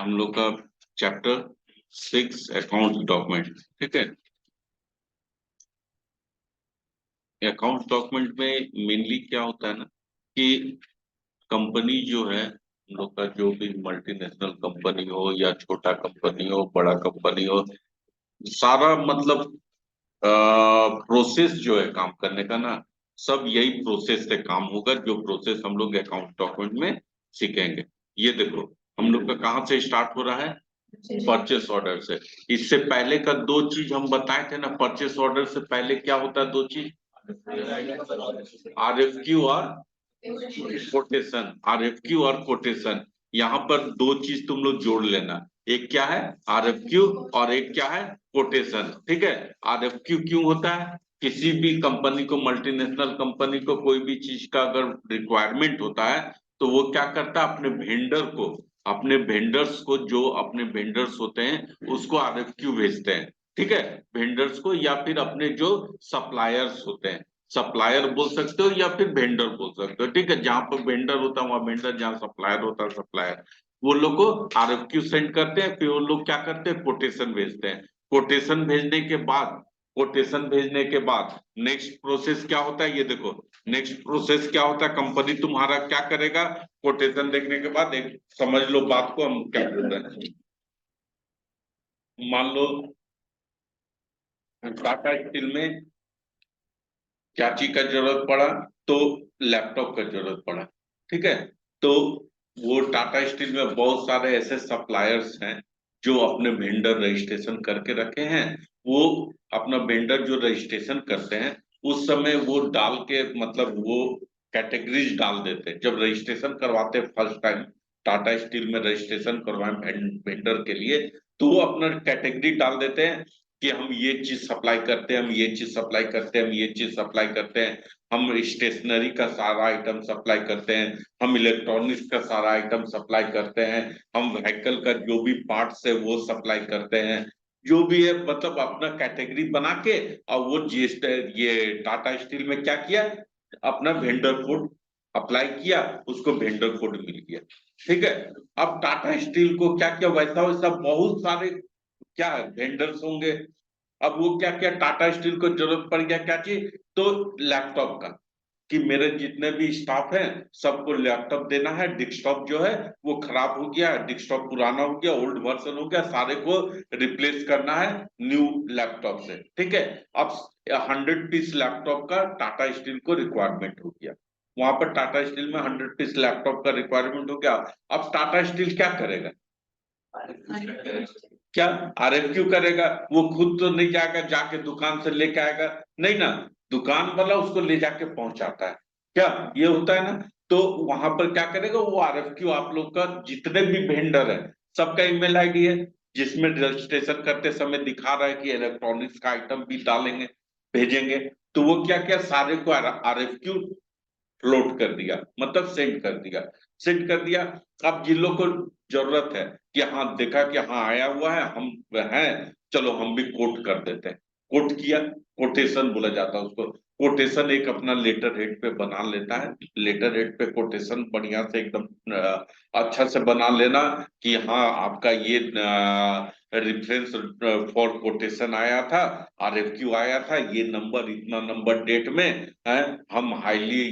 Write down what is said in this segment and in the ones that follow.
हम लोग का चैप्टर 6 अकाउंट डॉक्यूमेंट। ठीक है, अकाउंट डॉक्यूमेंट में मेनली क्या होता है ना कि कंपनी जो है हम लोग का, जो भी मल्टीनेशनल कंपनी हो या छोटा कंपनी हो बड़ा कंपनी हो, सारा मतलब प्रोसेस जो है काम करने का ना, सब यही प्रोसेस से काम होगा, जो प्रोसेस हम लोग अकाउंट डॉक्यूमेंट में सीखेंगे। ये देखो, हम लोग का कहाँ से स्टार्ट हो रहा है? परचेस ऑर्डर से। इससे पहले का दो चीज हम बताए थे ना, परचेस ऑर्डर से पहले क्या होता है? दो चीज, आरएफक्यू और कोटेशन। आरएफक्यू और कोटेशन, यहाँ पर दो चीज तुम लोग जोड़ लेना। एक क्या है? आरएफक्यू, और एक क्या है? कोटेशन। ठीक है, आरएफक्यू क्यों होता है? किसी भी कंपनी को, मल्टीनेशनल कंपनी को कोई भी चीज का अगर रिक्वायरमेंट होता है तो वो क्या करता है? अपने वेंडर को, अपने वेंडर्स को, जो अपने वेंडर्स होते हैं उसको आरएफक्यू भेजते हैं। ठीक है, वेंडर्स को, या फिर अपने जो सप्लायर्स होते हैं, सप्लायर बोल सकते हो या फिर वेंडर बोल सकते हो। ठीक है, जहां पर वेंडर होता है वहां वेंडर, जहां सप्लायर होता है सप्लायर। वो लोग को आरएफक्यू सेंड करते हैं, फिर वो लोग क्या करते हैं? कोटेशन भेजते हैं। कोटेशन भेजने के बाद, कोटेशन भेजने के बाद नेक्स्ट प्रोसेस क्या होता है? ये देखो, नेक्स्ट प्रोसेस क्या होता है? कंपनी तुम्हारा क्या करेगा? कोटेशन देखने के बाद, एक समझ लो बात को, हम क्या बोल रहे हैं। मान लो टाटा स्टील में क्या चीज का जरूरत पड़ा? तो लैपटॉप का जरूरत पड़ा। ठीक है, तो वो टाटा स्टील में बहुत सारे ऐसे सप्लायर्स हैं जो अपने वेंडर रजिस्ट्रेशन करके रखे हैं। वो अपना वेंडर जो रजिस्ट्रेशन करते हैं, उस समय वो डाल के, मतलब वो कैटेगरीज डाल देते हैं। जब रजिस्ट्रेशन करवाते हैं फर्स्ट टाइम, टाटा स्टील में रजिस्ट्रेशन करवाए वेंडर के लिए, तो वो अपना कैटेगरी डाल देते हैं कि हम ये चीज सप्लाई करते हैं, हम ये चीज सप्लाई करते हैं, हम ये चीज सप्लाई करते हैं, हम स्टेशनरी का सारा आइटम सप्लाई करते हैं, हम इलेक्ट्रॉनिक्स का सारा आइटम सप्लाई करते हैं, हम व्हीकल का जो भी पार्ट्स है वो सप्लाई करते हैं। जो भी है, मतलब अपना कैटेगरी बना के, और वो जीएसटी, ये टाटा स्टील में क्या किया? अपना वेंडर कोड अप्लाई किया, उसको वेंडर कोड मिल गया। ठीक है, अब टाटा स्टील को क्या किया? वैसा वैसा बहुत सारे क्या वेंडर्स होंगे। अब वो क्या क्या, टाटा स्टील को जरूरत पड़ गया क्या चीज? तो लैपटॉप का, कि मेरे जितने भी स्टाफ हैं सबको लैपटॉप देना है। डेस्कटॉप जो है वो खराब हो गया, डेस्कटॉप पुराना हो गया, ओल्ड वर्जन हो गया, सारे को रिप्लेस करना है न्यू लैपटॉप से। ठीक है, अब 100 पीस लैपटॉप का टाटा स्टील को रिक्वायरमेंट हो गया। वहां पर टाटा स्टील में 100 पीस लैपटॉप का रिक्वायरमेंट हो गया। अब टाटा स्टील क्या करेगा? क्या आरएफक्यू करेगा? वो खुद तो नहीं जाएगा, जाके दुकान से लेके आएगा, नहीं ना, दुकान वाला उसको ले जाके पहुंचाता है। क्या ये होता है ना? तो वहां पर क्या करेगा वो? आरएफक्यू आप लोग का जितने भी वेंडर है सबका ईमेल आईडी है, जिसमें रजिस्ट्रेशन करते समय दिखा रहा है कि इलेक्ट्रॉनिक्स का आइटम भी डालेंगे, भेजेंगे। तो वो क्या क्या, सारे को आरएफक्यू फ्लोट कर दिया, मतलब सेंड कर दिया, सेंड कर दिया। अब जिन लोग को जरूरत है कि हाँ देखा कि हाँ आया हुआ है, हम हैं, चलो हम भी कोट कर देते हैं। कोट किया, कोटेशन बोला जाता है उसको। कोटेशन एक अपना लेटर हेड पे बना लेता है। लेटर हेड पे कोटेशन बढ़िया से एकदम अच्छा से बना लेना कि हाँ आपका ये रेफरेंस फॉर कोटेशन आया था, आरएफक्यू आया था, ये नंबर, इतना नंबर डेट में है, हम हाईली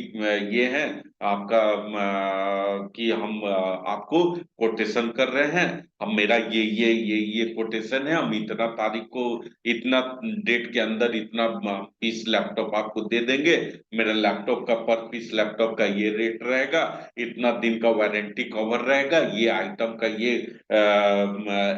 ये हैं आपका, कि हम आपको कोटेशन कर रहे हैं, हम मेरा ये कोटेशन है, हम इतना तारीख को, इतना डेट के अंदर इतना पीस लैपटॉप आपको दे देंगे। मेरा लैपटॉप का पर पीस लैपटॉप का ये रेट रहेगा, इतना दिन का वारंटी कवर रहेगा, ये आइटम का ये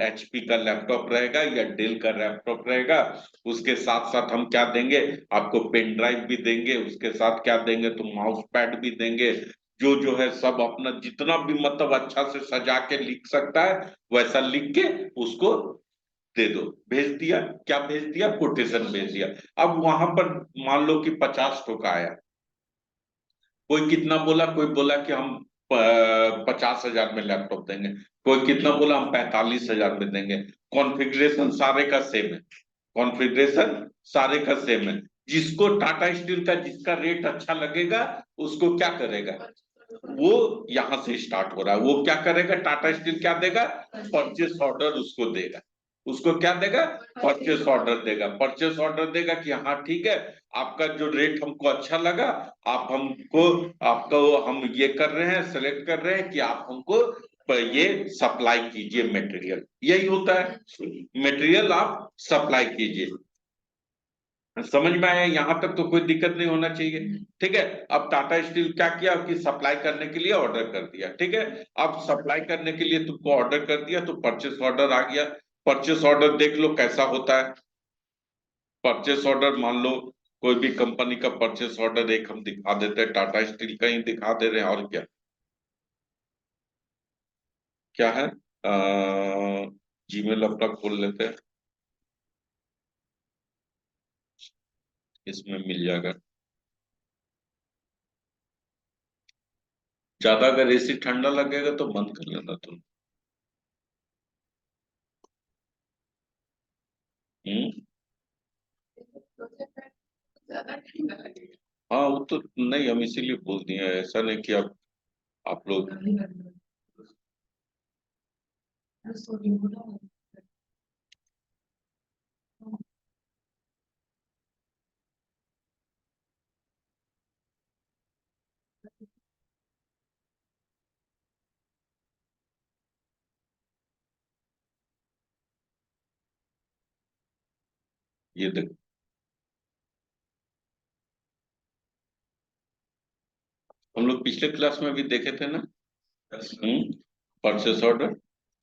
एचपी का लैपटॉप रहेगा या डेल का लैपटॉप रहेगा। उसके साथ साथ हम क्या देंगे आपको? पेन ड्राइव भी देंगे, उसके साथ क्या देंगे? तो माउस पैड भी देंगे। जो है सब अपना जितना भी मतलब अच्छा से सजा के लिख सकता है वैसा लिख के उसको दे दो। भेज दिया, क्या भेज दिया? कोटेशन भेज दिया। अब वहां पर मान लो कि 50 ठोका आया। कोई कितना बोला? कोई बोला कि हम 50,000 में लैपटॉप देंगे, कोई कितना बोला हम 45,000 में देंगे। कॉन्फ़िगरेशन सारे का सेम है, कॉन्फ़िगरेशन सारे का सेम है। जिसको टाटा स्टील का जिसका रेट अच्छा लगेगा उसको क्या करेगा? वो यहाँ से स्टार्ट हो रहा है। वो क्या करेगा, टाटा स्टील क्या देगा, परचेस ऑर्डर उसको देगा। उसको क्या देगा, परचेस ऑर्डर देगा। परचेस ऑर्डर देगा कि हाँ ठीक है, आपका जो रेट हमको अच्छा लगा, आप हमको, आपको हम ये कर रहे हैं, सेलेक्ट कर रहे हैं कि आप हमको ये सप्लाई कीजिए मटेरियल। यही होता है, मटेरियल आप सप्लाई कीजिए। समझ में आया, यहाँ तक तो कोई दिक्कत नहीं होना चाहिए। ठीक है, अब टाटा स्टील क्या किया कि सप्लाई करने के लिए ऑर्डर कर दिया। ठीक है, अब सप्लाई करने के लिए तुमको ऑर्डर कर दिया तो परचेस ऑर्डर आ गया। परचेस ऑर्डर देख लो कैसा होता है। परचेस ऑर्डर मान लो कोई भी कंपनी का परचेस ऑर्डर एक हम दिखा देते हैं, टाटा स्टील का ही दिखा दे रहे हैं। और क्या क्या है, जीमेल अपना खोल लेते हैं, इसमें मिल जाएगा। ज्यादा अगर एसी ठंडा लगेगा तो बंद कर लेना तुम। हम्म। हाँ वो तो नहीं, हम इसीलिए बोल दिए हैं, ऐसा नहीं कि आप लोग। ये देखो, हम लोग पिछले क्लास में भी देखे थे ना। परचेस ऑर्डर,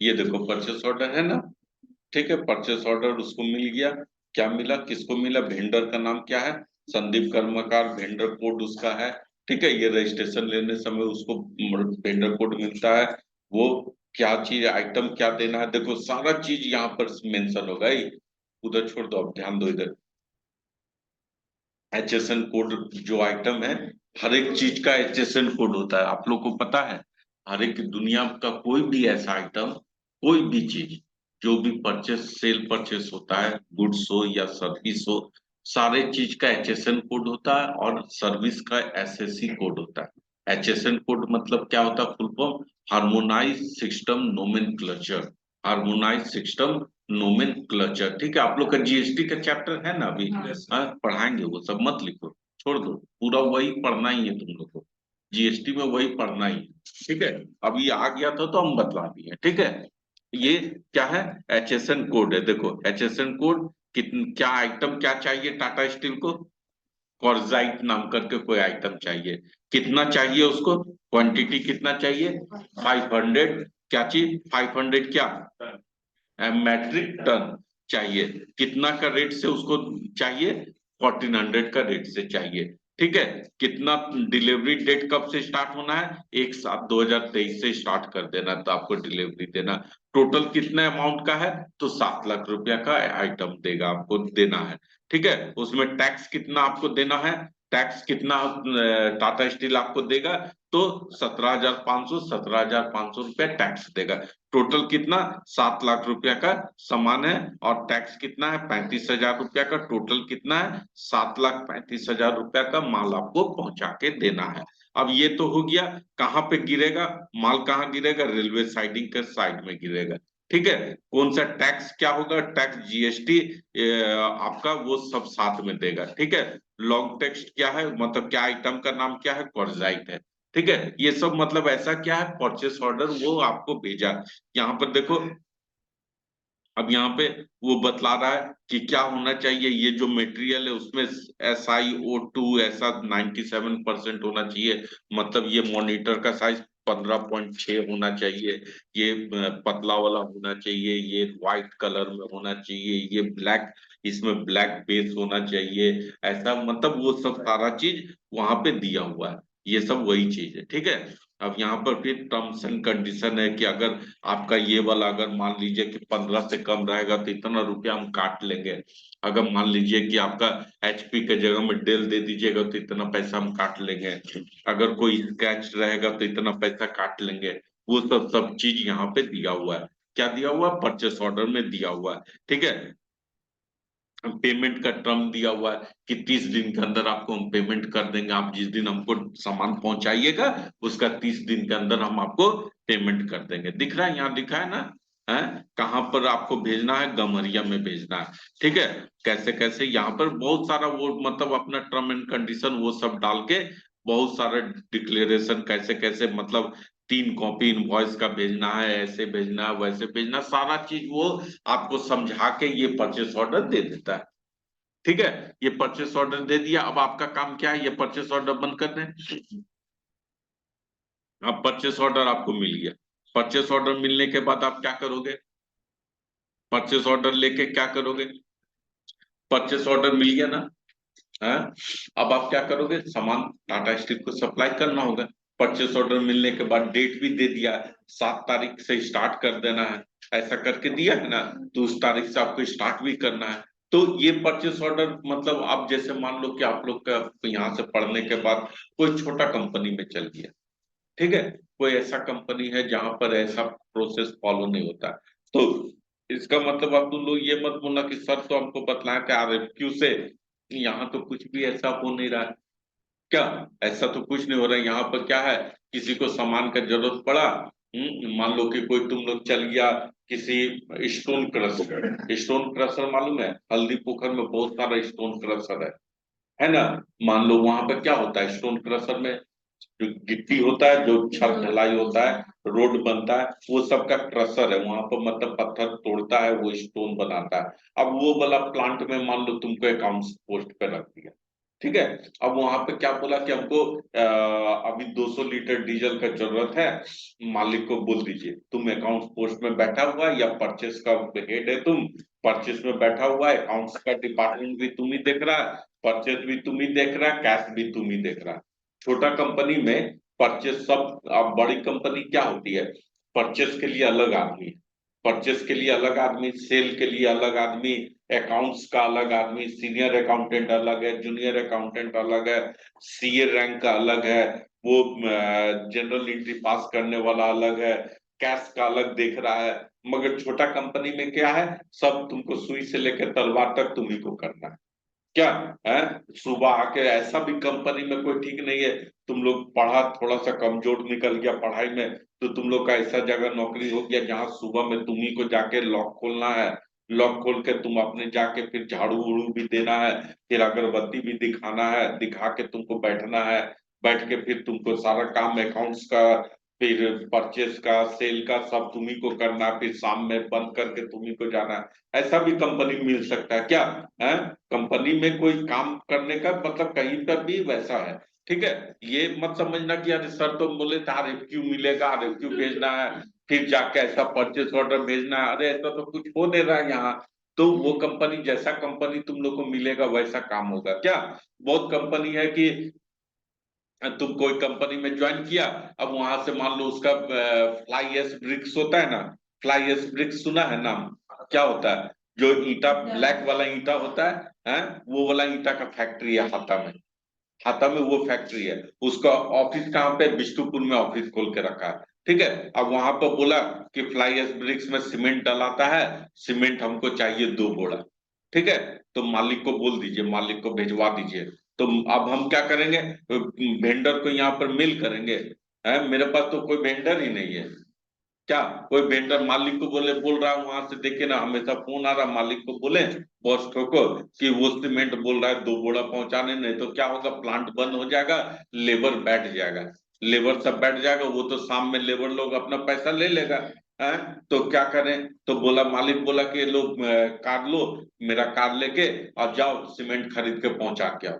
ये देखो परचेस ऑर्डर है ना। ठीक है, परचेस ऑर्डर उसको मिल गया। क्या मिला, किसको मिला, वेंडर का नाम क्या है, संदीप कर्मकार, वेंडर कोड उसका है। ठीक है, ये रजिस्ट्रेशन लेने समय उसको वेंडर कोड मिलता है। वो क्या चीज, आइटम क्या देना है, देखो सारा चीज यहाँ पर मेंशन होगा ही। उधर छोड़ दो, अब ध्यान दो इधर। एचएसएन कोड, जो आइटम है, हर एक चीज का एचएसएन कोड होता है, आप लोग को पता है। हर एक दुनिया का कोई भी ऐसा आइटम, कोई भी चीज, जो भी परचेस सेल परचेस होता है, गुड्स हो या सर्विस हो, सारे चीज का एचएसएन कोड होता है और सर्विस का एसएससी कोड होता है। एचएसएन कोड मतलब क्या होता है, full form, harmonise system nomenclature. Harmonise system nomenclature. ठीक है, आप लोग का जीएसटी का चैप्टर है ना अभी, हाँ पढ़ाएंगे, वो सब मत लिखो, छोड़ दो, पूरा वही पढ़ना ही है तुम लोग को। जीएसटी में वही पढ़ना ही है। ठीक है, अब ये आ गया था तो हम बतला दिए। ठीक है, ये क्या है, एचएसएन कोड है। देखो एचएसएन कोड, क्या आइटम क्या चाहिए टाटा स्टील को, कॉर्जाइट नाम करके कोई आइटम चाहिए। कितना चाहिए उसको, क्वांटिटी कितना चाहिए, 500। क्या चीज, 500 क्या, मैट्रिक टन चाहिए। कितना का रेट से उसको चाहिए, 1400 का रेट से चाहिए। ठीक है, कितना, डिलीवरी डेट कब से स्टार्ट होना है, 1/7/2023 से स्टार्ट कर देना, तो आपको डिलीवरी देना। टोटल कितने अमाउंट का है, तो 7 लाख रुपया का आइटम देगा, आपको देना है। ठीक है, उसमें टैक्स कितना आपको देना है, टैक्स कितना टाटा स्टील आपको देगा, तो 17,500 रुपया टैक्स देगा। टोटल कितना, 7 लाख रुपया का सामान है, और टैक्स कितना है, 35,000 रुपया का। टोटल कितना है, 7,35,000 रुपया का माल आपको पहुंचा के देना है। अब ये तो हो गया, कहाँ पे गिरेगा, माल कहाँ गिरेगा, रेलवे साइडिंग के साइड में गिरेगा। ठीक है, कौन सा टैक्स क्या होगा, टैक्स जीएसटी आपका वो सब साथ में देगा। ठीक है, लॉन्ग टेक्स्ट क्या है, मतलब क्या आइटम का नाम क्या है, कॉर्जाइट है। ठीक है, ये सब मतलब ऐसा क्या है, परचेस ऑर्डर वो आपको भेजा। यहाँ पर देखो, अब यहाँ पे वो बतला रहा है कि क्या होना चाहिए, ये जो मटेरियल है उसमें SiO2 ऐसा 97% होना चाहिए। मतलब ये मॉनिटर का साइज 15.6 होना चाहिए। ये पतला वाला होना चाहिए, ये व्हाइट कलर में होना चाहिए, ये ब्लैक, इसमें ब्लैक बेस होना चाहिए। ऐसा मतलब वो सब सारा चीज वहां पे दिया हुआ है। ये सब वही चीज है। ठीक है, अब यहाँ पर फिर टर्म्स एंड कंडीशन है कि अगर आपका ये वाला अगर मान लीजिए कि 15 से कम रहेगा तो इतना रुपया हम काट लेंगे। अगर मान लीजिए कि आपका HP के जगह में डेल दे दीजिएगा तो इतना पैसा हम काट लेंगे। अगर कोई स्क्रैच रहेगा तो इतना पैसा काट लेंगे। वो सब सब चीज यहाँ पे दिया हुआ है। क्या दिया हुआ है, परचेस ऑर्डर में दिया हुआ है। ठीक है, पेमेंट का टर्म दिया हुआ है कि 30 दिन के अंदर आपको हम पेमेंट कर देंगे, आप जिस दिन हमको सामान पहुंचाइएगा उसका 30 दिन के अंदर हम आपको पेमेंट कर देंगे। दिख रहा है, यहाँ लिखा है ना, है कहाँ पर आपको भेजना है, गम्हरिया में भेजना है। ठीक है, कैसे कैसे यहाँ पर बहुत सारा वो मतलब अपना टर्म एंड कंडीशन वो सब डाल के बहुत सारा डिक्लेरेशन कैसे कैसे मतलब 3 कॉपी इनवॉइस का भेजना है, ऐसे भेजना है वैसे भेजना, सारा चीज वो आपको समझा के ये परचेस ऑर्डर दे देता है। ठीक है, ये परचेस ऑर्डर दे दिया, अब आपका काम क्या है, ये परचेस ऑर्डर बंद कर दें। अब परचेस ऑर्डर आपको मिल गया, परचेस ऑर्डर मिलने के बाद आप क्या करोगे, परचेस ऑर्डर लेके क्या करोगे, परचेस ऑर्डर मिल गया ना, है। अब आप क्या करोगे, सामान टाटा स्टील को सप्लाई करना होगा। परचेस ऑर्डर मिलने के बाद डेट भी दे दिया, 7 तारीख से स्टार्ट कर देना है, ऐसा करके दिया है ना, तो उस तारीख से आपको स्टार्ट भी करना है। तो ये परचेस ऑर्डर मतलब आप जैसे मान लो कि आप लोग का यहाँ से पढ़ने के बाद कोई छोटा कंपनी में चल गया, ठीक है, कोई ऐसा कंपनी है जहां पर ऐसा प्रोसेस फॉलो नहीं होता, तो इसका मतलब आप तुम लोग ये मत बोलना कि सर तो हमको बतलाया कि आरएफक्यू से, यहाँ तो कुछ भी ऐसा हो नहीं रहा है। क्या, ऐसा तो कुछ नहीं हो रहा है यहाँ पर, क्या है, किसी को सामान का जरूरत पड़ा, मान लो कि कोई तुम लोग चल गया किसी स्टोन क्रशर, स्टोन क्रशर मालूम है, हल्दी पोखर में बहुत सारा स्टोन क्रशर है ना। मान लो वहां पर क्या होता है स्टोन क्रशर में, जो गिट्टी होता है, जो छत ढलाई होता है, रोड बनता है, वो सब का क्रशर है वहां पर, मतलब पत्थर तोड़ता है वो स्टोन बनाता है। अब वो वाला प्लांट में मान लो तुमको अकाउंट्स पोस्ट पे रख दिया, ठीक है। अब वहां पे क्या बोला कि हमको अभी 200 लीटर डीजल का जरूरत है, मालिक को बोल दीजिए तुम अकाउंट्स पोस्ट में बैठा हुआ है, या परचेस का हेड है तुम, परचेस में बैठा हुआ है, अकाउंट्स का डिपार्टमेंट भी तुम ही देख रहा है, परचेस भी तुम ही देख रहा है, कैश भी तुम ही देख रहा है। छोटा कंपनी में परचेस सब, अब बड़ी कंपनी क्या होती है, परचेस के लिए अलग आदमी, परचेस के लिए अलग आदमी, सेल के लिए अलग आदमी, अकाउंट्स का अलग आदमी, सीनियर अकाउंटेंट अलग है, जूनियर अकाउंटेंट अलग है, सीए रैंक का अलग है, वो जनरल एंट्री पास करने वाला अलग है, कैश का अलग देख रहा है। मगर छोटा कंपनी में क्या है, सब तुमको सुई से लेकर तलवार तक तुम्ही को करना है। क्या है, सुबह आके ऐसा भी कंपनी में कोई ठीक नहीं है, तुम लोग पढ़ा थोड़ा सा कमजोर निकल गया पढ़ाई में, तो तुम लोग का ऐसा जगह नौकरी हो गया जहां सुबह में तुम्ही को जाके लॉक खोलना है, लॉक खोल के तुम अपने जाके फिर झाड़ू उड़ू भी देना है, फिर अगरबत्ती भी दिखाना है, दिखा के तुमको बैठना है, बैठ के फिर तुमको सारा काम अकाउंट्स का, फिर परचेस का, सेल का सब तुम्ही को करना है, फिर शाम में बंद करके तुम्ही को जाना है। ऐसा भी कंपनी मिल सकता है क्या, है, कंपनी में कोई काम करने का मतलब कहीं पर भी वैसा है। ठीक है, ये मत समझना कि यार सर तो बोले था आरएफक्यू मिलेगा, आरएफक्यू भेजना है, फिर जाके ऐसा परचेस ऑर्डर भेजना है, अरे ऐसा तो कुछ हो नहीं रहा है यहाँ। तो वो कंपनी जैसा कंपनी तुम लोग को मिलेगा वैसा काम होगा क्या। बहुत कंपनी है कि तुम कोई कंपनी में ज्वाइन किया, अब वहां से मान लो उसका फ्लाई एश ब्रिक्स होता है ना, फ्लाई एश ब्रिक्स सुना है नाम, क्या होता है, जो ईटा ब्लैक वाला ईटा होता है, वो वाला ईटा का फैक्ट्री है हाथा में, हाथा में वो फैक्ट्री है, उसका ऑफिस कहाँ पे, बिष्टुपुर में ऑफिस खोल के रखा है। ठीक है, अब वहां पर बोला कि फ्लाई एश ब्रिक्स में सीमेंट डलाता है, सीमेंट हमको चाहिए 2 बोरा। ठीक है, तो मालिक को बोल दीजिए, मालिक को भिजवा दीजिए। तो अब हम क्या करेंगे, वेंडर को यहाँ पर मेल करेंगे, है, मेरे पास तो कोई वेंडर ही नहीं है। क्या, कोई वेंडर मालिक को बोल रहा है वहां से, देखे ना हमेशा फोन आ रहा, मालिक को बोले बॉस को कि वो सीमेंट बोल रहा है 2 बोरा पहुंचाने, नहीं तो क्या होगा, प्लांट बंद हो जाएगा, लेबर बैठ जाएगा, लेबर सब बैठ जाएगा, वो तो शाम में लेबर लोग अपना पैसा ले लेगा, है। तो क्या करें, तो बोला मालिक बोला कि लोग कार लो, मेरा कार लेके और जाओ सीमेंट खरीद के पहुंचा के आओ।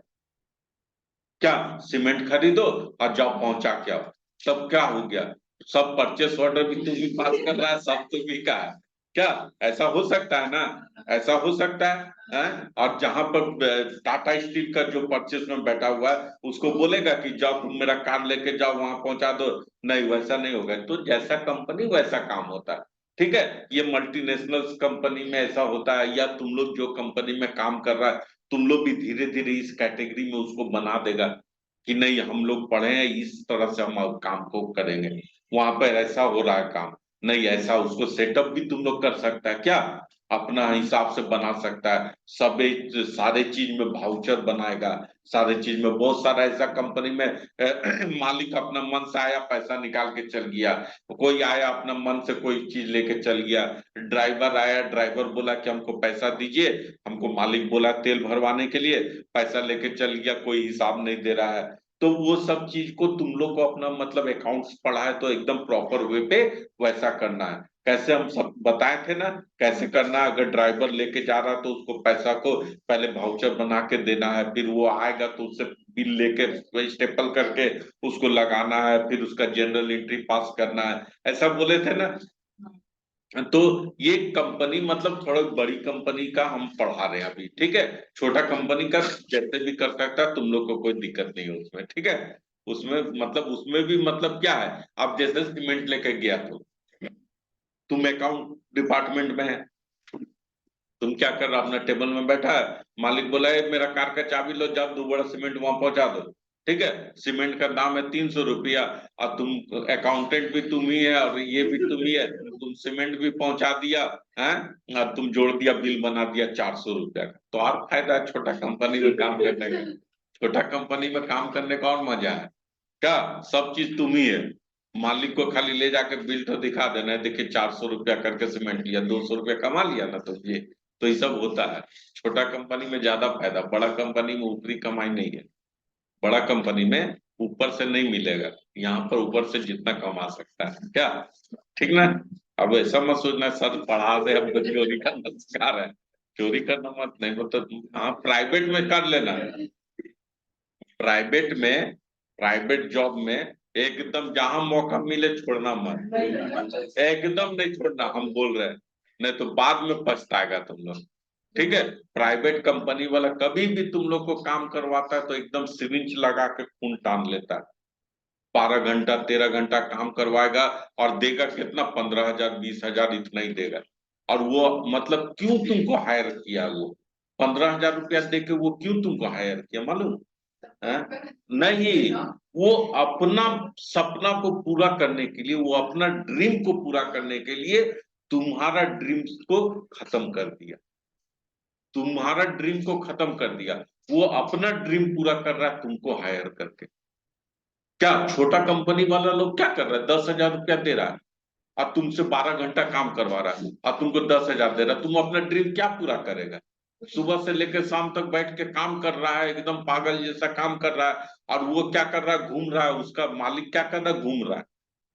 क्या, सीमेंट खरीदो और जाओ पहुंचा के आओ। तब क्या हो गया, सब परचेस ऑर्डर भी तू भी पास कर रहा है, सब तू भी का है। क्या, ऐसा हो सकता है ना, ऐसा हो सकता है? और जहां पर टाटा स्टील का जो परचेस में बैठा हुआ है उसको बोलेगा कि जाओ तुम मेरा कार लेके जाओ वहां पहुंचा दो, नहीं वैसा नहीं होगा। तो जैसा कंपनी वैसा काम होता है। ठीक है, ये मल्टीनेशनल कंपनी में ऐसा होता है, या तुम लोग जो कंपनी में काम कर रहा है, तुम लोग भी धीरे धीरे इस कैटेगरी में उसको बना देगा कि नहीं हम लोग पढ़े हैं, इस तरह से हम अब काम को करेंगे, वहां पर ऐसा हो रहा है काम। नहीं, ऐसा उसको सेटअप भी तुम लोग कर सकता है क्या, अपना हिसाब से बना सकता है। सब सारे चीज में भाउचर बनाएगा, सारे चीज में बहुत सारा ऐसा कंपनी में मालिक अपना मन से आया पैसा निकाल के चल गया, कोई आया अपना मन से कोई चीज लेके चल गया, ड्राइवर आया, ड्राइवर बोला कि हमको पैसा दीजिए, हमको मालिक बोला तेल भरवाने के लिए, पैसा लेके चल गया, कोई हिसाब नहीं दे रहा है। तो वो सब चीज को तुम लोग को अपना मतलब अकाउंट्स पढ़ा है तो एकदम प्रॉपर वे पे वैसा करना है। कैसे हम सब बताए थे ना, कैसे करना है। अगर ड्राइवर लेके जा रहा है तो उसको पैसा को पहले भाउचर बना के देना है, फिर वो आएगा तो उससे बिल लेके स्टेपल करके उसको लगाना है, फिर उसका जनरल एंट्री पास करना है, ऐसा बोले थे ना। तो ये कंपनी मतलब थोड़ा बड़ी कंपनी का हम पढ़ा रहे हैं अभी, ठीक है। छोटा कंपनी का जैसे भी कर सकता है, तुम लोग को कोई दिक्कत नहीं है उसमें, ठीक है। उसमें मतलब उसमें भी मतलब क्या है, आप जैसे सीमेंट लेके गया तो तुम अकाउंट डिपार्टमेंट में है, तुम क्या कर रहा, अपना टेबल में बैठा है, मालिक बोला है मेरा कार का चाबी लो, जाओ 2 बोरा सीमेंट वहां पहुंचा दो, ठीक है। सीमेंट का दाम है 300 रुपया, और तुम अकाउंटेंट भी तुम ही है और ये भी तुम ही है, तुम सीमेंट भी पहुंचा दिया है, और तुम जोड़ दिया, बिल बना दिया 400 रुपया का। तो और फायदा है छोटा कंपनी में काम करने का, छोटा कंपनी में काम करने का और मजा है क्या, सब चीज तुम ही है। मालिक को खाली ले जाके बिल तो दिखा देना है, देखिए 400 रुपया करके सीमेंट लिया, 200 रुपया कमा लिया ना, तो ये तो ये सब होता है। छोटा कंपनी में ज्यादा फायदा, बड़ा कंपनी में ऊपरी कमाई नहीं है, बड़ा कंपनी में ऊपर से नहीं मिलेगा, यहाँ पर ऊपर से जितना कमा सकता है क्या, ठीक ना। अब ऐसा मत सोचना सर पढ़ा दे हम तो चोरी करना सिखा रहे हैं, चोरी करना मत, नहीं मतलब हाँ प्राइवेट में कर लेना, प्राइवेट में, प्राइवेट जॉब में एकदम जहां मौका मिले छोड़ना मत, एकदम नहीं छोड़ना, हम बोल रहे हैं, नहीं तो बाद में पछताएगा तुम लोग, ठीक है। प्राइवेट कंपनी वाला कभी भी तुम लोग को काम करवाता है तो एकदम सिरिंज लगा के खून टान लेता है, 12 घंटा 13 घंटा काम करवाएगा, और देगा कितना, 15,000 20,000 इतना ही देगा। और वो मतलब क्यों तुमको हायर किया, वो 15,000 रुपया दे के वो क्यों तुमको हायर किया मालूम है? नहीं, वो अपना सपना को पूरा करने के लिए, वो अपना ड्रीम को पूरा करने के लिए तुम्हारा ड्रीम्स को खत्म कर दिया, तुम्हारा ड्रीम को खत्म कर दिया। वो अपना ड्रीम पूरा कर रहा है तुमको हायर करके। क्या छोटा कंपनी वाला लोग क्या कर रहा है, 10,000 रुपया दे रहा है और तुमसे 12 घंटा काम करवा रहा है और तुमको 10,000 दे रहा है, तुम अपना ड्रीम क्या पूरा करेगा। सुबह से लेकर शाम तक बैठ के काम कर रहा है, एकदम पागल जैसा काम कर रहा है, और वो क्या कर रहा है, घूम रहा है, उसका मालिक क्या कर रहा है, घूम रहा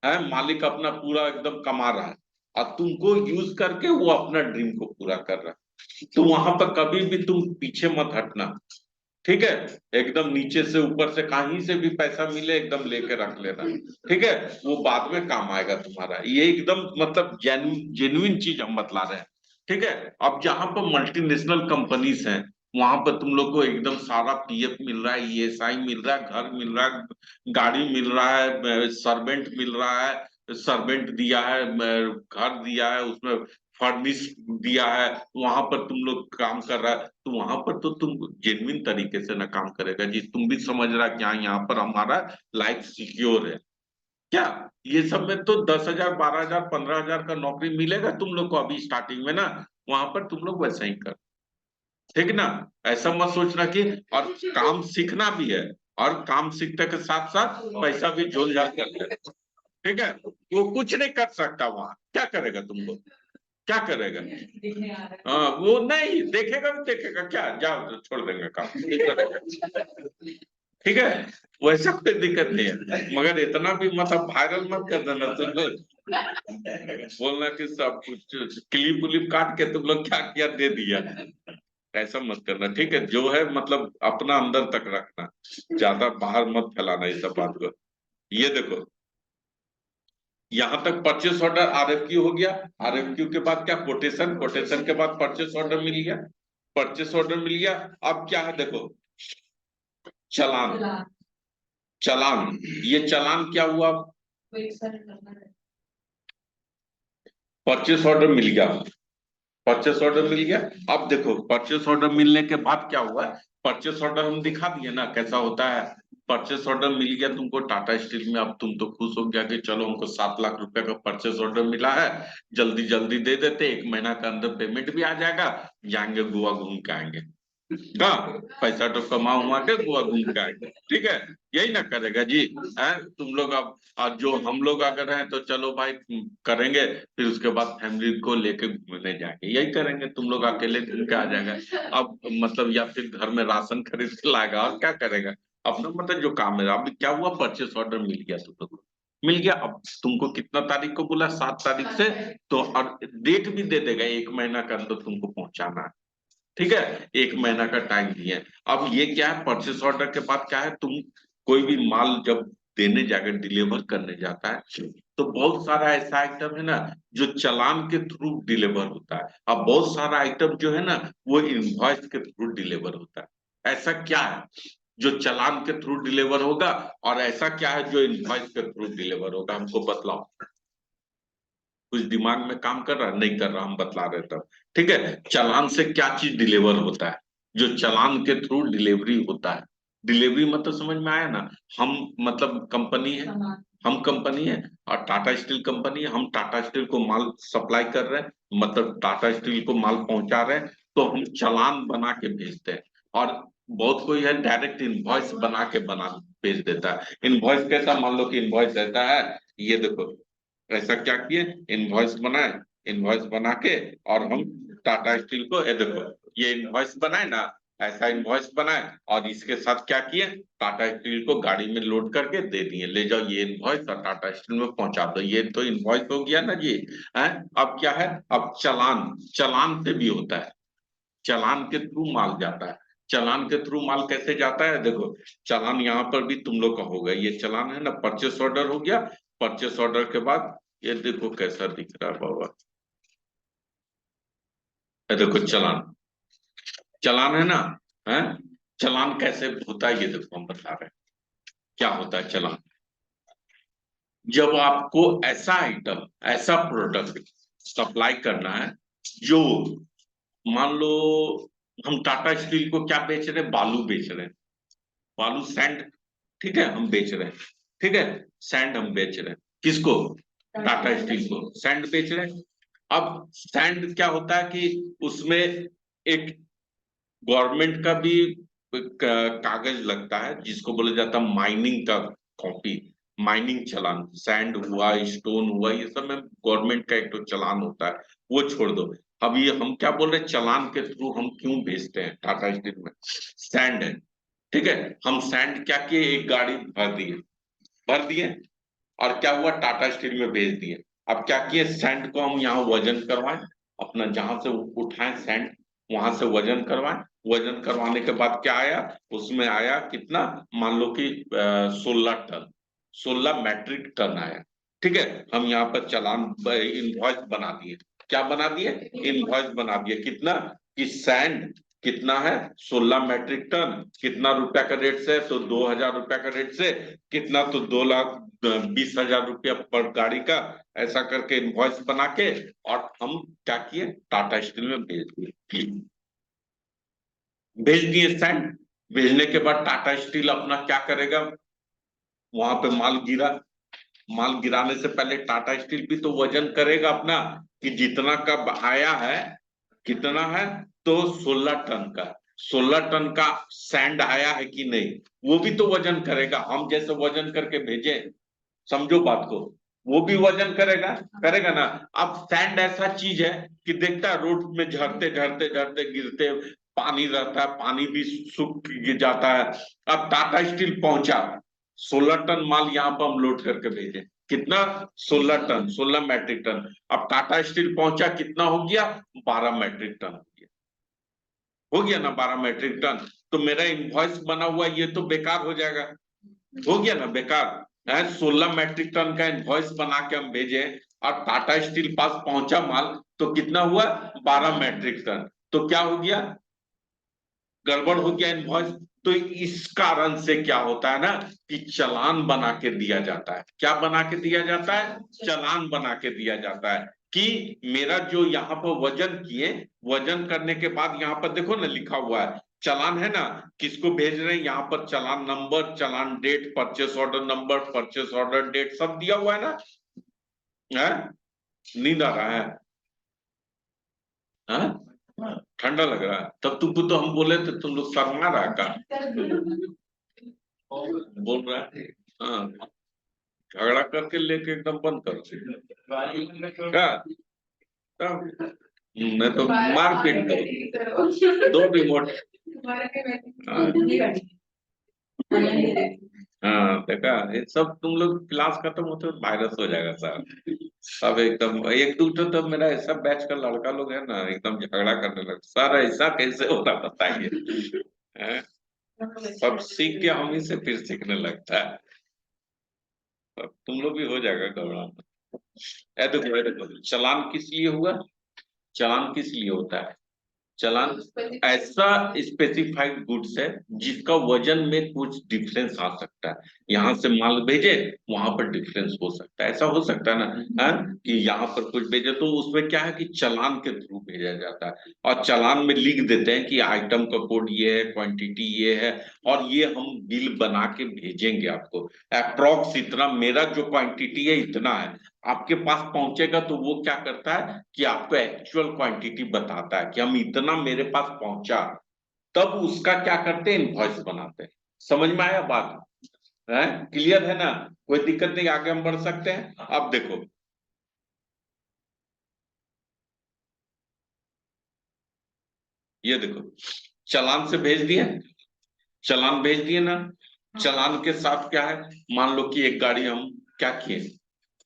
है, मालिक अपना पूरा एकदम कमा रहा है, और तुमको यूज करके वो अपना ड्रीम को पूरा कर रहा है। तो वहां पर कभी भी तुम पीछे मत हटना, ठीक है। एकदम नीचे से ऊपर से कहीं से भी पैसा मिले एकदम लेके रख लेना, ठीक है। वो बाद में काम आएगा तुम्हारा, ये एकदम मतलब जेन्युइन चीज हम बतला रहे हैं, ठीक है। अब जहां पर मल्टीनेशनल कंपनीज हैं, वहां पर तुम लोग को एकदम सारा पीएफ मिल रहा है, ईएसआई मिल रहा है, घर मिल रहा है, गाड़ी मिल रहा है, सर्वेंट मिल रहा है, सर्वेंट दिया है, घर दिया है, उसमें फर्निश दिया है, वहां पर तुम लोग काम कर रहा है, तो वहां पर तो तुम जेन्युइन तरीके से ना काम करेगा जी, तुम भी समझ रहा कि हाँ यहाँ पर हमारा लाइफ सिक्योर है क्या। ये सब में तो 10,000 12,000 15,000 का नौकरी मिलेगा तुम लोग को अभी स्टार्टिंग में ना, वहां पर तुम लोग वैसा ही कर, ठीक ना। ऐसा मत सोचना कि, और काम सीखना भी है, और काम सीखने के साथ साथ पैसा भी जोड़ जाड़ करते हैं, ठीक है। वो कुछ नहीं कर सकता वहां, क्या करेगा तुम लोग, क्या करेगा। हाँ वो नहीं देखेगा, भी देखेगा क्या, जाओ छोड़ देंगे काम, नहीं करेगा, ठीक है। वैसा कोई दिक्कत नहीं है, मगर इतना भी मतलब वायरल मत कर देना तुम लोग, बोलना कि सब कुछ क्लिप उलिप काट के तुम लोग क्या किया दे दिया, ऐसा मत करना, ठीक है। जो है मतलब अपना अंदर तक रखना, ज्यादा बाहर मत फैलाना ये सब बात को। ये देखो, यहां तक परचेस ऑर्डर आरएफक्यू हो गया, आरएफक्यू के बाद क्या, कोटेशन, कोटेशन के बाद परचेस ऑर्डर मिल गया, परचेस ऑर्डर मिल गया। अब क्या है देखो, चालान, चालान, ये चालान क्या हुआ, परचेस ऑर्डर मिल गया, परचेस ऑर्डर मिल गया। अब देखो परचेस ऑर्डर मिलने के बाद क्या हुआ, परचेस ऑर्डर हम दिखा दिए ना कैसा होता है। परचेस ऑर्डर मिल गया तुमको टाटा स्टील में, अब तुम तो खुश हो गया कि चलो हमको 7 लाख रुपए का परचेस ऑर्डर मिला है, जल्दी जल्दी दे देते, 1 महीना के अंदर पेमेंट भी आ जाएगा, जाएंगे गोवा घूम के आएंगे। हाँ, पैसा तो कमा हुआ के गोवा घूम के आएंगे, ठीक है, यही ना करेगा जी। है तुम लोग अब जो हम लोग अगर हैं तो चलो भाई करेंगे, फिर उसके बाद फैमिली को लेके घूमने जाएंगे, यही करेंगे। तुम लोग अकेले घूम के आ जाएगा, अब मतलब या फिर घर में राशन खरीद के लाएगा और क्या करेगा अपना, मतलब जो काम है। अब क्या हुआ, परचेस ऑर्डर मिल गया तुम लोग को, मिल गया। अब तुमको कितना तारीख को बोला, 7 तारीख से, तो और डेट भी दे देगा, 1 महीना के अंदर तुमको पहुंचाना है, ठीक है, 1 महीना का टाइम दिए। अब ये क्या है, परचेस ऑर्डर के बाद क्या है, तुम कोई भी माल जब देने जाकर डिलीवर करने जाता है, तो बहुत सारा ऐसा आइटम है ना जो चालान के थ्रू डिलीवर होता है, अब बहुत सारा आइटम जो है ना वो इनवॉइस के थ्रू डिलीवर होता है। ऐसा क्या है जो चालान के थ्रू डिलीवर होगा, और ऐसा क्या है जो इनवॉइस के थ्रू डिलीवर होगा, हमको बतलाओ। कुछ दिमाग में काम कर रहा है, नहीं कर रहा, हम बतला रहे तब, ठीक है। चालान से क्या चीज डिलीवर होता है, जो चालान के थ्रू डिलीवरी होता है। डिलीवरी मतलब समझ में आया ना, हम मतलब कंपनी है, हम कंपनी है और टाटा स्टील कंपनी है, हम टाटा स्टील को माल सप्लाई कर रहे हैं, मतलब टाटा स्टील को माल पहुंचा रहे हैं, तो हम चालान बना के भेजते हैं। और बहुत कोई है डायरेक्ट इनवॉइस बना के बना भेज देता है। इनवॉइस कैसा, मान लो कि इनवॉइस रहता है, ये देखो ऐसा क्या किए, इनवॉइस बनाए, इनवॉइस बना के और हम टाटा स्टील को, ये देखो ये इनवॉइस बनाए ना, ऐसा इनवॉइस बनाए और इसके साथ क्या किए, टाटा स्टील को गाड़ी में लोड करके दे दिए, ले जाओ ये इनवॉइस और टाटा स्टील में पहुंचा दो, ये तो इनवॉइस हो गया ना जी। है, अब क्या है, अब चालान, चालान से भी होता है, चालान के थ्रू माल जाता है। चालान के थ्रू माल कैसे जाता है, देखो चालान यहाँ पर भी तुम लोग का होगा, ये चालान है ना, परचेस ऑर्डर हो गया, परचेस ऑर्डर के बाद ये देखो कैसा दिख रहा है बाबा, ये देखो चालान, चालान है ना, है, चालान कैसे होता है ये देखो हम बता रहे हैं, क्या होता है चालान। जब आपको ऐसा आइटम, ऐसा प्रोडक्ट सप्लाई करना है, जो मान लो हम टाटा स्टील को क्या बेच रहे हैं, बालू बेच रहे हैं, बालू सैंड, ठीक है, हम बेच रहे हैं, ठीक है, सैंड हम बेच रहे हैं, किसको, टाटा स्टील को सैंड बेच रहे हैं। अब सैंड क्या होता है कि उसमें एक गवर्नमेंट का भी कागज लगता है, जिसको बोला जाता है माइनिंग का कॉपी, माइनिंग चालान, सैंड हुआ, स्टोन हुआ, ये सब में गवर्नमेंट का एक तो चालान होता है, वो छोड़ दो। अब ये हम क्या बोल रहे हैं, चालान के थ्रू हम क्यों भेजते हैं टाटा स्टील में, सैंड है, ठीक है, हम सैंड क्या किए, एक गाड़ी भर दिए, भर दिए, और क्या हुआ, टाटा स्टील में भेज दिए। अब क्या किए, सैंड को हम यहाँ वजन करवाएं, अपना जहां से उठाएं सैंड, वहां से वजन करवाएं, वजन करवाने के बाद क्या आया, उसमें आया कितना, मान लो कि 16 टन, 16 मैट्रिक टन आया, ठीक है। हम यहाँ पर चालान इनवॉइस बना दिए, क्या बना दिए, इनवॉइस बना दिए, कितना, कि सैंड कितना है, 16 मैट्रिक टन, कितना रुपया का रेट से, तो 2,000 रुपया का रेट से, कितना, तो 2,20,000 रुपया पर गाड़ी का, ऐसा करके इनवॉइस बना के, और हम क्या किए, टाटा स्टील में भेज दिए, भेज दिए सैंड। भेजने के बाद टाटा स्टील अपना क्या करेगा, वहां पे माल गिरा, माल गिराने से पहले टाटा स्टील भी तो वजन करेगा अपना, कि जितना का आया है, कितना है, तो 16 टन का, 16 टन का सैंड आया है कि नहीं, वो भी तो वजन करेगा, हम जैसे वजन करके भेजे, समझो बात को, वो भी वजन करेगा, करेगा ना। अब सैंड ऐसा चीज है कि देखता है रोड में झरते झरते झरते गिरते, पानी रहता है, पानी भी सूख जाता है। अब टाटा स्टील पहुंचा, 16 टन माल यहाँ पर हम लोड करके भेजे, कितना, 16 टन, 16 मैट्रिक टन। अब टाटा स्टील पहुंचा, कितना हो गया, 12 मैट्रिक टन हो गया, हो गया ना 12 मैट्रिक टन। तो मेरा इनवॉइस बना हुआ ये तो बेकार हो जाएगा, हो गया ना बेकार है। 16 मैट्रिक टन का इनवॉइस बना के हम भेजे, और टाटा स्टील पास पहुंचा माल, तो कितना हुआ, 12 मैट्रिक टन, तो क्या हो गया, गड़बड़ हो गया इनवॉइस। तो इस कारण से क्या होता है ना, कि चालान बना के दिया जाता है, क्या बना के दिया जाता है, चालान बना के दिया जाता है, कि मेरा जो यहाँ पर वजन किए, वजन करने के बाद यहाँ पर देखो ना लिखा हुआ है चालान है ना, किसको भेज रहे हैं, यहाँ पर चालान नंबर, चालान date, purchase order number, purchase order date सब दिया हुआ है ना। है? नींद आ रहा है? हाँ, ठंडा लग रहा है, तब तुमको तो हम बोले थे, तुम लोग शर्मा रहा का बोल रहा है। हाँ, झगड़ा करके लेके एकदम बंद कर क्या, तब मैं तो मारपीट करो, दो रिमोट। हाँ, हाँ, देखा, ये सब तुम लोग क्लास खत्म होते तो वायरस हो जाएगा सर। सब एकदम एक दूसरे, तो मेरा ऐसा बैच का लड़का लोग है ना, एकदम झगड़ा करने लगता, सर ऐसा कैसे हो रहा बताइए। हैं? सब सीख के हम ही से फिर सीखने लगता है। अब तुम लोग भी हो जाएगा घबरा। देखो, देखो, चालान किस लिए हुआ, चालान किस लिए होता है, चालान ऐसा स्पेसिफाइड गुड्स है जिसका वजन में कुछ डिफरेंस आ सकता है, यहाँ से माल भेजे वहां पर डिफरेंस हो सकता है, ऐसा हो सकता है ना, कि यहाँ पर कुछ भेजे तो उसमें क्या है कि चालान के थ्रू भेजा जाता है, और चालान में लिख देते हैं कि आइटम का कोड ये है, क्वांटिटी ये है, और ये हम बिल बना के भेजेंगे आपको, अप्रोक्स इतना मेरा जो क्वांटिटी है इतना है, आपके पास पहुंचेगा तो वो क्या करता है कि आपको एक्चुअल क्वांटिटी बताता है कि हम इतना मेरे पास पहुंचा, तब उसका क्या करते हैं, इनवॉइस बनाते हैं। समझ में आया बात? है? क्लियर है ना? कोई दिक्कत नहीं, आगे हम बढ़ सकते हैं। अब देखो, ये देखो, चालान से भेज दिए, चालान भेज दिए ना, चालान के साथ क्या है, मान लो कि एक गाड़ी हम क्या किए,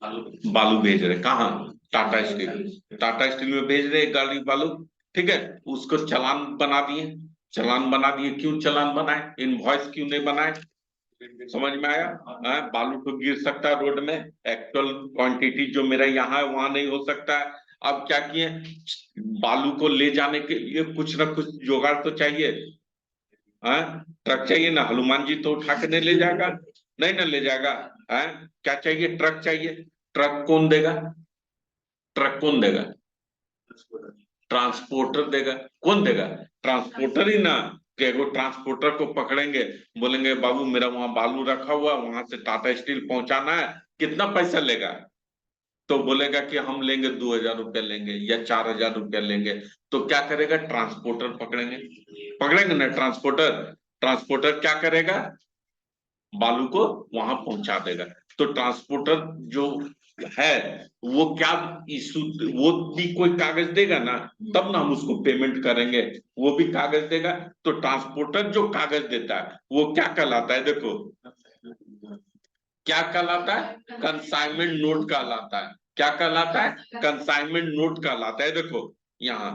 बालू भेज रहे, कहाँ, टाटा स्टील, टाटा स्टील में भेज रहे एक गाड़ी बालू, ठीक है, उसको चालान बना दिए, चालान बना दिए, क्यों चालान बनाए, इनवॉइस क्यों नहीं बनाए, समझ में आया? बालू तो गिर सकता है रोड में, एक्चुअल क्वांटिटी जो मेरा यहाँ है वहां नहीं हो सकता है। अब क्या किए, बालू को ले जाने के लिए कुछ ना कुछ जुगाड़ तो चाहिए। ट्रक चाहिए ना, हनुमान जी तो उठा के नहीं ले जाएगा, नहीं ना ले जाएगा। क्या चाहिए, ट्रक चाहिए, ट्रक कौन देगा, ट्रक कौन देगा, ट्रांसपोर्टर देगा, कौन देगा, ट्रांसपोर्टर ही ना, कि एगो ट्रांसपोर्टर को पकड़ेंगे, बोलेंगे बाबू मेरा वहां बालू रखा हुआ, वहां से टाटा स्टील पहुंचाना है, कितना पैसा लेगा, तो बोलेगा कि हम लेंगे 2,000 रुपया लेंगे या 4,000 रुपया लेंगे, तो क्या करेगा, ट्रांसपोर्टर पकड़ेंगे, पकड़ेंगे ना ट्रांसपोर्टर, ट्रांसपोर्टर क्या करेगा, बालू को वहां पहुंचा देगा, तो ट्रांसपोर्टर जो है वो क्या इशू, वो भी कोई कागज देगा ना, तब ना हम उसको पेमेंट करेंगे, वो भी कागज देगा, तो ट्रांसपोर्टर जो कागज देता है वो क्या कहलाता है, देखो क्या कहलाता है, कंसाइनमेंट नोट कहलाता है, क्या कहलाता है, कंसाइनमेंट नोट कहलाता है, देखो यहाँ,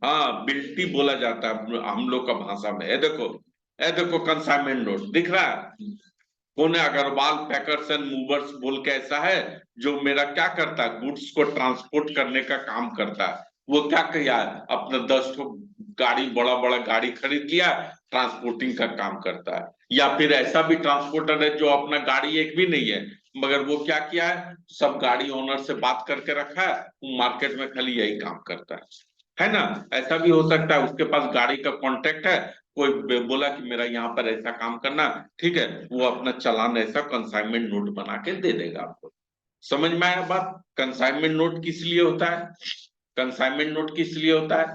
हाँ बिल्टी बोला जाता है हम लोग का भाषा में, देखो कंसाइनमेंट नोट दिख रहा है, Pune Agarwal packers and movers बोल के ऐसा है, जो मेरा क्या करता है, गुड्स को ट्रांसपोर्ट करने का काम करता है, वो क्या किया है, अपना 10 गाड़ी, बड़ा बड़ा गाड़ी खरीद लिया, ट्रांसपोर्टिंग का काम करता है, या फिर ऐसा भी ट्रांसपोर्टर है जो अपना गाड़ी एक भी नहीं है, मगर वो क्या किया है, सब गाड़ी ओनर से बात करके रखा है, वो मार्केट में खाली यही काम करता है ना, ऐसा भी हो सकता है, उसके पास गाड़ी का कॉन्टेक्ट है, कोई बोला कि मेरा यहाँ पर ऐसा काम करना, ठीक है, वो अपना चालान ऐसा कंसाइनमेंट नोट बना के दे देगा आपको। समझ में आया बात? कंसाइनमेंट नोट किस लिए होता है, कंसाइनमेंट नोट किस लिए होता है,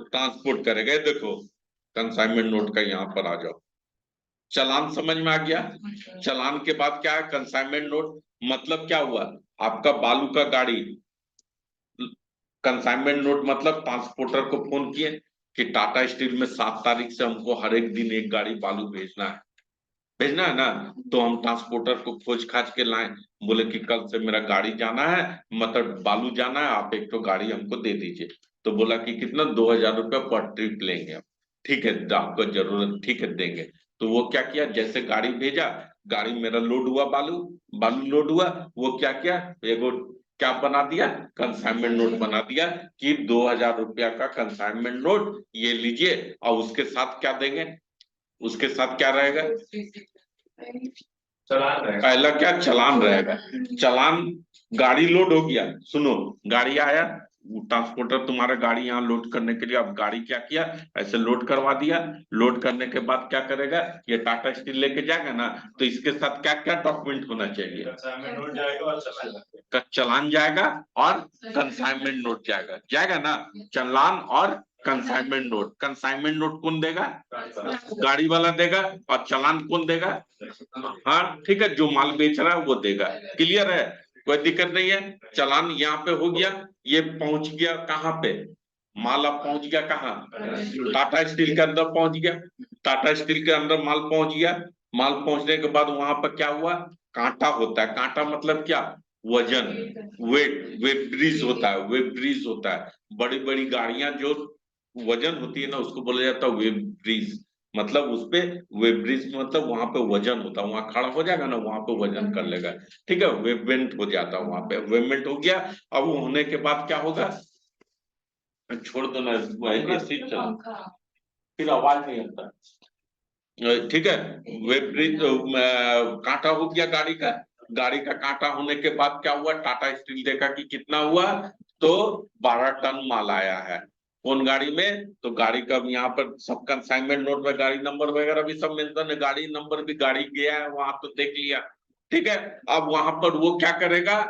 ट्रांसपोर्ट करेगा, देखो कंसाइनमेंट नोट का यहाँ पर आ जाओ, चालान समझ में आ गया, चालान के बाद क्या है, कंसाइनमेंट नोट, मतलब क्या हुआ, आपका बालू का गाड़ी, कंसाइनमेंट नोट मतलब ट्रांसपोर्टर को फोन किए कि टाटा स्टील में 7 तारीख से हमको हर एक दिन एक गाड़ी बालू भेजना है ना, तो हम ट्रांसपोर्टर को खोज खाज के लाए, बोले कि कल से मेरा गाड़ी जाना है, मतलब बालू जाना है, आप एक तो गाड़ी हमको दे दीजिए, तो बोला कि कितना, 2,000 रुपया पर ट्रिप लेंगे हम, ठीक है आपको जरूरत, ठीक है देंगे, तो वो क्या किया, जैसे गाड़ी भेजा, गाड़ी मेरा लोड हुआ, बालू बालू लोड हुआ, वो क्या किया, एगो क्या बना दिया, कंसाइनमेंट नोट बना दिया कि 2,000 रुपया का कंसाइनमेंट नोट ये लीजिए, और उसके साथ क्या देंगे, उसके साथ क्या रहेगा, पहला क्या, चालान रहेगा, चालान, गाड़ी लोड हो गया, सुनो, गाड़ी आया, ट्रांसपोर्टर तुम्हारा गाड़ी यहाँ लोड करने के लिए, अब गाड़ी क्या किया, ऐसे लोड करवा दिया। लोड करने के बाद क्या करेगा, ये टाटा स्टील लेके जाएगा ना, तो इसके साथ क्या क्या डॉक्यूमेंट होना चाहिए, चालान जाएगा और कंसाइनमेंट नोट जाएगा, जाएगा ना, चालान और कंसाइनमेंट नोट। कंसाइनमेंट नोट कौन देगा, गाड़ी वाला देगा, और चालान कौन देगा, हाँ ठीक है, जो माल बेच रहा है वो देगा। क्लियर है, कोई दिक्कत नहीं है। चालान यहाँ पे हो गया, ये पहुंच गया कहाँ पे, माल अब पहुंच गया कहाँ, टाटा स्टील के अंदर पहुंच गया। टाटा स्टील के अंदर माल पहुंच गया। माल पहुंचने के बाद वहां पर क्या हुआ, कांटा होता है, कांटा मतलब क्या, वजन, वेट, वेट ब्रिज होता है, वेट ब्रिज होता है। बड़ी बड़ी गाड़ियां जो वजन होती है ना, उसको बोला जाता है वेट ब्रिज। मतलब उसपे वेट ब्रिज मतलब वहां पे वजन होता है, वहां खड़ा हो जाएगा ना, वहां पे वजन कर लेगा। ठीक है, वेवमेंट हो जाता है वहां पे, वेवमेंट हो गया। अब होने के बाद क्या होगा, छोड़ दो ना, ऐसे ही चलो, फिर आवाज नहीं आता। ठीक है, वेब ब्रिज, कांटा हो गया गाड़ी का। गाड़ी का कांटा होने के बाद क्या हुआ, टाटा स्टील देखा कि कितना हुआ, तो 12 टन माल आया है। कौन गाड़ी में, तो गाड़ी का यहाँ पर सब कंसाइनमेंट नोट में गाड़ी नंबर वगैरह भी सब मेंशन है, गाड़ी नंबर भी, गाड़ी गया है वहां तो देख लिया। ठीक है, अब वहां पर वो क्या करेगा,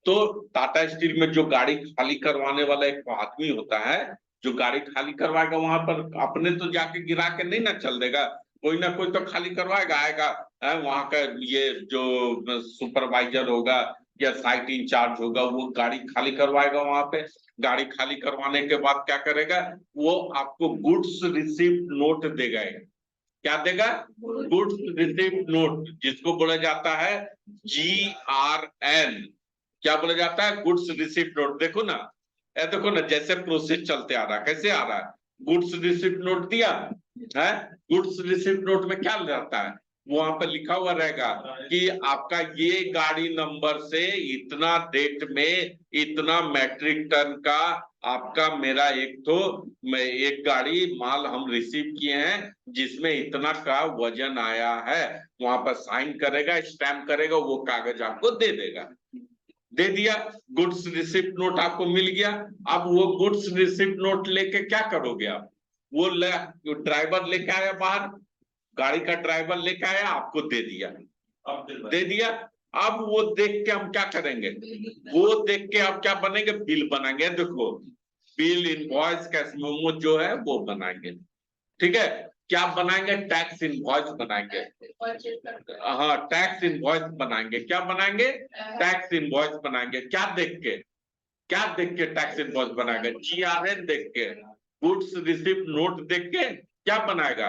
तो टाटा स्टील में जो गाड़ी खाली करवाने वाला एक आदमी होता है, जो गाड़ी खाली करवाएगा वहां पर, अपने तो जाके गिरा के नहीं ना चल देगा, कोई ना कोई तो खाली करवाएगा, आएगा है वहां का, ये जो सुपरवाइजर होगा या साइट इंचार्ज होगा, वो गाड़ी खाली करवाएगा वहां पे। गाड़ी खाली करवाने के बाद क्या करेगा, वो आपको गुड्स रिसीप्ट नोट देगा। क्या देगा, गुड्स रिसीप्ट नोट, जिसको बोला जाता है GRN। क्या बोला जाता है, गुड्स रिसीप्ट नोट। देखो ना, ये देखो ना, जैसे प्रोसेस चलते आ रहा है, कैसे आ रहा है, गुड्स रिसीप्ट नोट दिया है। गुड्स रिसीप्ट नोट में क्या रहता है, वहां पर लिखा हुआ रहेगा कि आपका ये गाड़ी नंबर से इतना डेट में इतना मैट्रिक टन का आपका मेरा एक गाड़ी माल हम रिसीव किए हैं, जिसमें इतना का वजन आया है। वहां पर साइन करेगा, स्टैम्प करेगा, वो कागज आपको दे देगा। दे दिया, गुड्स रिसिप्ट नोट आपको मिल गया। अब वो गुड्स रिसिप्ट नोट लेके क्या करोगे आप, वो ड्राइवर लेके आया बाहर, गाड़ी का ड्राइवर लेके आया, आपको दे दिया, दे दिया। अब वो देख के हम क्या करेंगे, वो देख के आप क्या बनेंगे, बिल बनाएंगे। देखो, बिल, इनवॉइस, कैश मेमो जो है वो बनाएंगे। ठीक है, क्या बनाएंगे, टैक्स इनवॉइस बनाएंगे। हाँ, टैक्स इनवॉइस बनाएंगे। क्या बनाएंगे, टैक्स इनवॉइस बनाएंगे। क्या देख के, क्या देख के टैक्स इनवॉइस बनाएगा, GRN देख के, गुड्स रिसिप्ट नोट देख के क्या बनाएगा,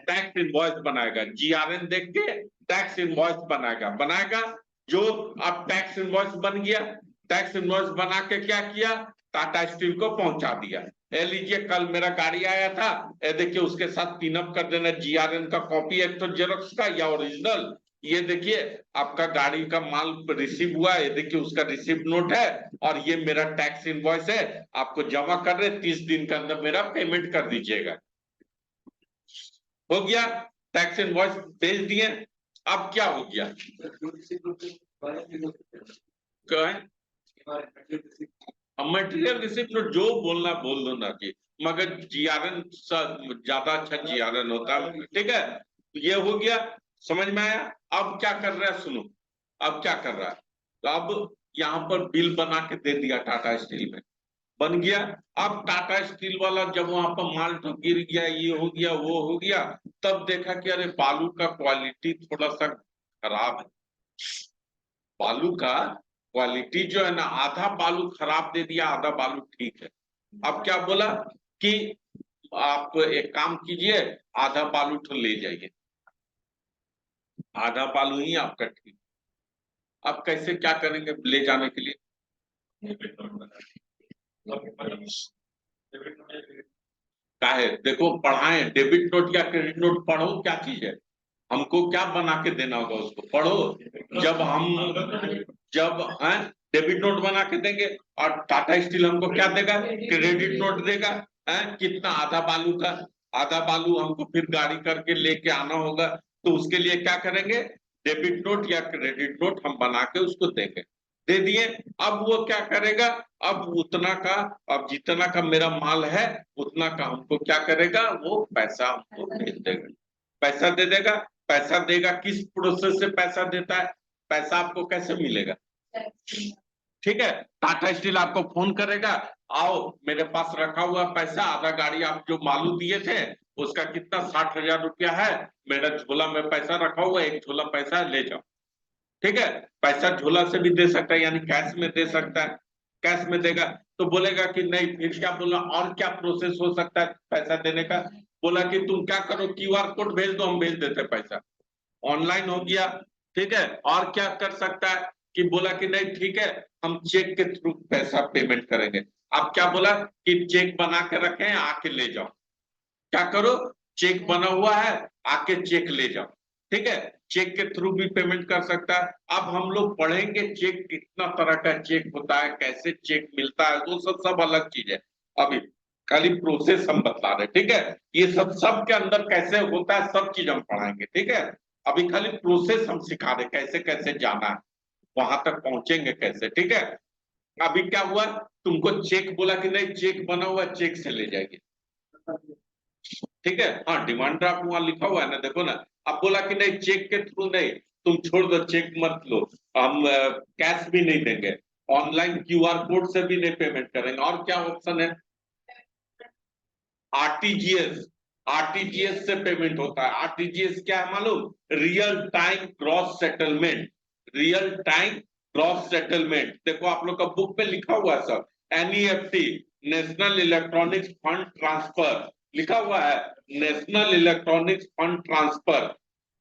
टैक्स इनवॉइस बनाएगा। GRN देख के टैक्स इनवॉइस बनाएगा। जो अब टैक्स इनवॉइस बन गया, टैक्स इनवॉइस बना के क्या किया, टाटा स्टील को पहुंचा दिया। ये लीजिए, कल मेरा गाड़ी आया था, ये देखिए, उसके साथ पिन अप कर देना GRN का कॉपी, एक तो जेरोक्स का या ओरिजिनल। ये देखिए, आपका गाड़ी का माल रिसीव हुआ है, ये देखिए उसका रिसीव नोट है, और ये मेरा टैक्स इनवॉइस है, आपको जमा कर रहे, 30 दिन के अंदर मेरा पेमेंट कर दीजिएगा। हो गया, टैक्स इनवॉइस भेज दिए। अब क्या हो गया, मटेरियल रिसिप्ट जो बोलना बोल दो ना कि, मगर GRN ज्यादा अच्छा GRN होता है। ठीक है, ये हो गया, समझ में आया। अब क्या कर रहा है, सुनो, अब क्या कर रहा है, तो अब यहाँ पर बिल बना के दे दिया टाटा स्टील में, बन गया। अब टाटा स्टील वाला जब वहां पर माल तो गिर गया, ये हो गया वो हो गया, तब देखा कि अरे बालू का क्वालिटी थोड़ा सा खराब है। बालू का क्वालिटी जो है ना, आधा बालू खराब दे दिया, आधा बालू ठीक है। अब क्या बोला कि आप एक काम कीजिए, आधा बालू तो ले जाइए, आधा बालू ही आपका ठीक। अब कैसे क्या करेंगे ले जाने के लिए, क्या है, देखो पढ़ाए, डेबिट नोट या क्रेडिट नोट पढ़ो, क्या चीज है, हमको क्या बना के देना होगा, उसको पढ़ो। जब है डेबिट नोट बना के देंगे, और टाटा स्टील हमको क्या देगा, क्रेडिट नोट देगा, है कितना, आधा बालू का। आधा बालू हमको फिर गाड़ी करके लेके आना होगा, तो उसके लिए क्या करेंगे, डेबिट नोट या क्रेडिट नोट हम बना के उसको देंगे। दे दिए। अब वो क्या करेगा, अब उतना का, अब जितना का मेरा माल है उतना का हमको क्या करेगा, वो पैसा हमको भेज देगा, पैसा दे देगा। पैसा देगा, किस प्रोसेस से पैसा देता है, पैसा आपको कैसे मिलेगा, ठीक है। टाटा स्टील आपको फोन करेगा, आओ मेरे पास रखा हुआ पैसा, आधा गाड़ी आप जो मालूम दिए थे उसका कितना 60,000 रुपया है, मेरा झोला में पैसा रखा हुआ है, एक झोला पैसा है, ले जाओ, ठीक है। पैसा झोला से भी दे सकता है, यानी कैश में दे सकता है, कैश में देगा। तो बोलेगा कि नहीं, फिर क्या बोला, और क्या प्रोसेस हो सकता है पैसा देने का, बोला कि तुम क्या करो, क्यूआर कोड भेज दो, हम भेज देते पैसा, ऑनलाइन हो गया, ठीक है। और क्या कर सकता है कि बोला कि नहीं ठीक है, हम चेक के थ्रू पैसा पेमेंट करेंगे। अब क्या बोला कि चेक बना के रखें, आके ले जाओ, क्या करो, चेक बना हुआ है, आके चेक ले जाओ, ठीक है। चेक के थ्रू भी पेमेंट कर सकता है। अब हम लोग पढ़ेंगे चेक कितना तरह का चेक होता है, कैसे चेक मिलता है, वो सब सब अलग चीज है। अभी खाली प्रोसेस हम बता रहे, ठीक है। ये सब सब के अंदर कैसे होता है, सब चीज हम पढ़ाएंगे, ठीक है। अभी खाली प्रोसेस हम सिखा रहे, कैसे कैसे जाना है, वहां तक पहुंचेंगे कैसे, ठीक है। अभी क्या हुआ, तुमको चेक बोला कि नहीं, चेक बना हुआ, चेक से ले जाएंगे, ठीक है। हाँ, डिमांड ड्राफ्ट वहां लिखा हुआ है ना, देखो ना। अब बोला कि नहीं, चेक के थ्रू नहीं, तुम छोड़ दो, चेक मत लो, हम कैश भी नहीं देंगे, ऑनलाइन क्यूआर कोड से भी नहीं पेमेंट करेंगे। और क्या ऑप्शन है, आरटीजीएस, आरटीजीएस से पेमेंट होता है। आरटीजीएस क्या है मालूम, real time gross settlement, real time gross settlement, देखो आप लोग का बुक में लिखा हुआ है सब, NEFT, national electronics fund transfer लिखा हुआ है, नेशनल इलेक्ट्रॉनिक्स फंड ट्रांसफर,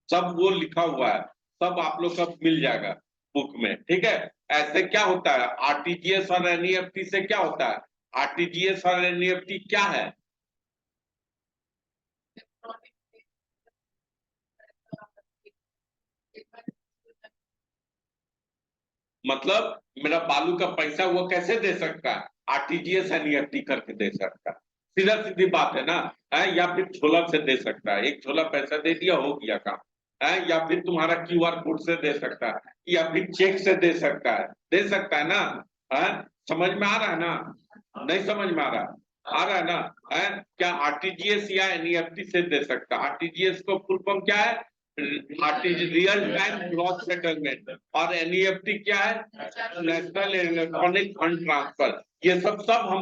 सब वो लिखा हुआ है, सब आप लोग का मिल जाएगा बुक में, ठीक है। ऐसे क्या होता है, आरटीजीएस और एनईएफटी से क्या होता है, आरटीजीएस और एनईएफटी क्या है, मतलब मेरा बालू का पैसा वो कैसे दे सकता है, आरटीजीएस एनईएफटी करके दे सकता है, सीधा सीधी बात है ना, है, या फिर झोला से दे सकता है, एक झोला पैसा दे दिया, हो गया काम, है, या फिर तुम्हारा क्यूआर कोड से दे सकता है, या फिर चेक से दे सकता है, दे सकता है ना, है, समझ में आ रहा है ना, नहीं समझ में आ रहा, आ रहा है ना, है, क्या आरटीजीएस या एनईएफटी से दे सकता है, आरटीजीएस को फुल फॉर्म क्या है, रियल टाइम ग्रॉस सेटलमेंट, और एनईएफटी क्या है, नेशनल इलेक्ट्रॉनिक फंड ट्रांसफर, ये सब सब हम